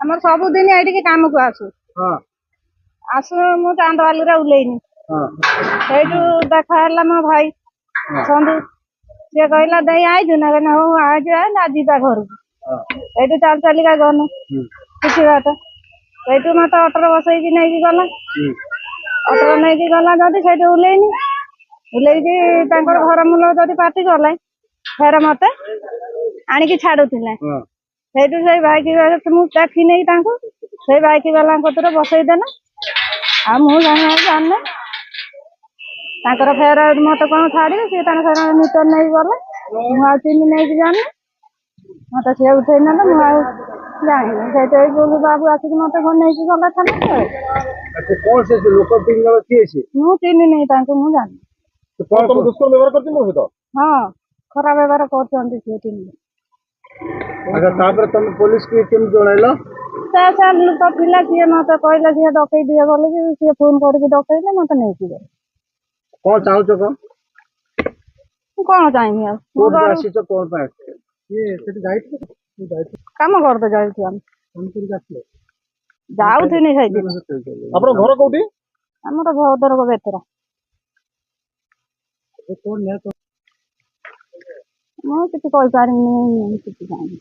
ଆମର ସବୁଦିନ ଏଇଠିକି କାମକୁ ଆସୁ ମୁଁ ଚାନ୍ଦବାଲିରେ ଓହ୍ଲେଇନି ସେଇଠୁ ଦେଖା ହେଲା ମୋ ଭାଇ ସନ୍ଧୁ ସିଏ କହିଲା ଦେଇ ଆଇଛୁ ନା କହିଲା ହଉ ଆଇଛୁ ଯିବା ଘରକୁ ସେଇଠୁ ଚାଲି ଚାଲିକା ଗଲୁ କିଛି ବାଟ ସେଇଠୁ ମତେ ଅଟୋରେ ବସେଇକି ନେଇକି ଗଲା ଅଟୋରେ ନେଇକି ଗଲା ଯଦି ସେଇଠି ଓହ୍ଲେଇକି ତାଙ୍କର ଘର ମୂଳ ଯଦି ପାଟି ଗଲେ ଫେର ମତେ ଆଣିକି ଛାଡୁଥିଲେ ସେଇଠୁ ସେଇ ବାଇକ ମୁଁ ଚାଖି ନେଇ ତାଙ୍କୁ ସେଇ ବାଇକ ବାଲାଙ୍କ କତିରେ ବସେଇଦେଲା ଆଉ ମୁଁ ଜାଣିନି ତାଙ୍କର ଫେର ମତେ କଣ ଛାଡିବେ ସିଏ ତାଙ୍କ ଫେର ମିଟର ନେଇକି ଗଲେ ମୁଁ ଆଉ ଚିନି ନେଇକି ଜାଣିନି ମତେ ସିଏ ଉଠେଇ ନେଲେ ମୁଁ ଆଉ ଜାଣିନି ସେଇଠି ଏଇ ବାବୁ ଆସିକି ମତେ ନେଇକି ଗଲା ମୁଁ ଚିନି ନେଇ ତାଙ୍କୁ ମୁଁ ଜାଣିନି ହଁ ଖରାପ ବ୍ୟବହାର କରୁଛନ୍ତି ସିଏ ଚିନି ତାପରେ ତମେ ପୋଲିସ କି କେମିତି ଜଣାଇଲ? ସେ ଲୋକ ଥିଲା ସିଏ ମତେ କହିଲା ସିଏ ଡକେଇ ଦିଏ ବୋଲିକି ସିଏ ଫୋନ କରିକି ଡକେଇଲେ ମତେ ନେଇକି ଗଲେ। କଣ ଚାହୁଁଛ କଣ? ମୁଁ କଣ ଚାହିଁବି ଆଉ ଆସିଛ କଣ ପାଇଁ କାମ କରତେ ଯାଇଛୁ ଆମେ ଯାଉଥିନି ସେଇଦିନ। ଆପଣଙ୍କ ଘର କୋଉଠି? ଆମର ଭଦ୍ରକ ବେତରା। ମୁଁ କିଛି କହିପାରିବିନି କିଛି ଜାଣିନି।